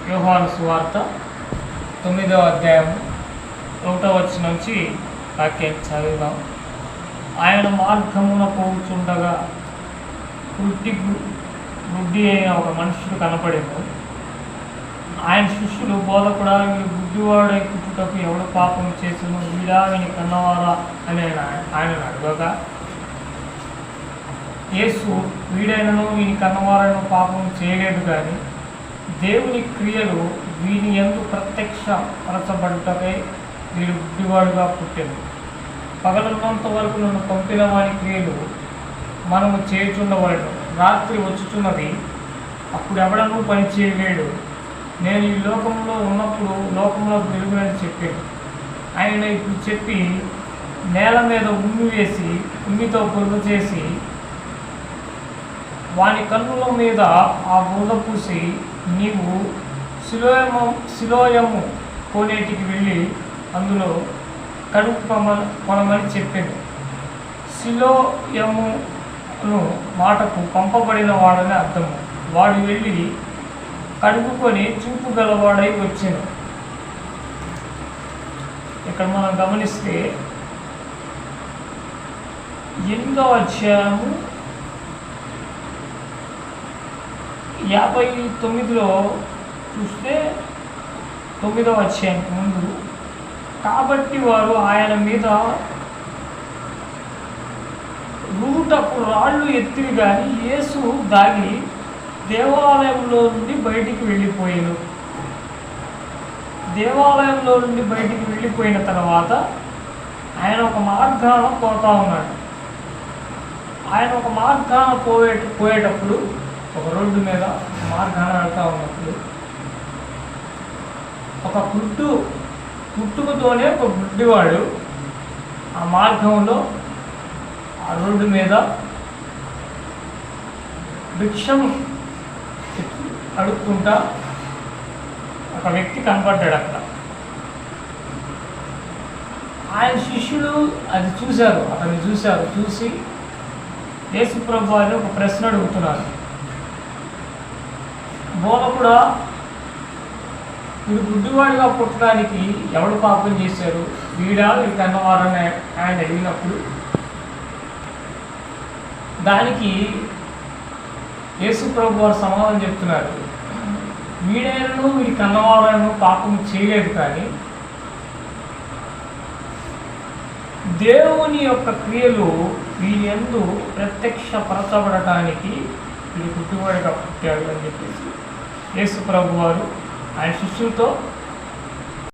యోహాను సువార్త 9వ అధ్యాయం 1వ వచనం నుంచి వాక్యం చదువుదాం. ఆయన మార్గమున పోవుచుండగా గుడ్డి అయిన ఒక మనుషుడు కనపడేను. ఆయన శిష్యులు, బోధకుడా, వీడు గుడ్డివాడై పుట్టుటకు ఎవడు పాపం చేసిన, వీడా వీని కన్నవారా అని ఆయనను అడగగా, యేసు, వీడైనను వీని కన్నవారైన పాపం చేయలేదు, కానీ దేవుని క్రియలు వీని యందు ప్రత్యక్షపరచబడుటకై వీడు గుడ్డివాడుగా పుట్టాడు. పగలున్నంత వరకు నన్ను పంపిన వాని క్రియలు మనము చేయుచుండవలెను. రాత్రి వచ్చుచున్నది, అప్పుడు ఎవడనూ పని చేయలేడు. నేను ఈ లోకంలో ఉన్నప్పుడు లోకంలో వెలుగునని చెప్పాడు. ఆయన ఇప్పుడు చెప్పి నేల మీద ఉమ్మి వేసి ఉమ్మితో బురద చేసి వాని కన్నుల మీద ఆ బురద పూసి, నీవు సిలోయము కోనేటికి వెళ్ళి అందులో కడుపు కొనమని చెప్పాను. సిలోయమును మాటకు పంపబడిన వాడని అర్థము. వాడు వెళ్ళి కడుపుకొని చూపు గలవాడై వచ్చాను. ఇక్కడ మనం గమనిస్తే 8వ అధ్యాయము 59లో చూస్తే 9వ అధ్యాయానికి ముందు, కాబట్టి వారు ఆయన మీద రూటకు రాళ్ళు ఎత్తిరి, కానీ యేసు దాగి దేవాలయంలో నుండి బయటికి వెళ్ళిపోయాను. దేవాలయంలో నుండి బయటికి వెళ్ళిపోయిన తర్వాత ఆయన ఒక మార్గాన పోతా ఉన్నాడు. ఆయన ఒక మార్గాన పోయేటప్పుడు, ఒక రోడ్డు మీద మార్గాన వెళ్తూ ఉన్నప్పుడు, ఒక పుట్టుకతోనే ఒక గుడ్డివాడు ఆ మార్గంలో ఆ రోడ్డు మీద భిక్షం అడుక్కుంటా ఒక వ్యక్తి కనపడ్డాడు అక్కడ. ఆయన శిష్యులు అది చూశారు, అతన్ని చూసి యేసు ప్రభువు అని ఒక ప్రశ్న అడుగుతున్నారు. బోధకుడా, వీడు గుడ్డివాడిగా పుట్టడానికి ఎవడు పాపం చేశారు, వీడా వీడి కన్నవారని ఆయన అడిగినప్పుడు, దానికి యేసు ప్రభు వారు సమాధానం చెప్తున్నారు, వీడైనను వీడి కన్నవారను పాపం చేయలేదు, కానీ దేవుని యొక్క క్రియలు వీరి యందు ప్రత్యక్షపరచబడటానికి వీడు గుడ్డివాడిగా పుట్టాడు అని చెప్పేసి యేసు ప్రభు వారు ఆయన శిష్యులతో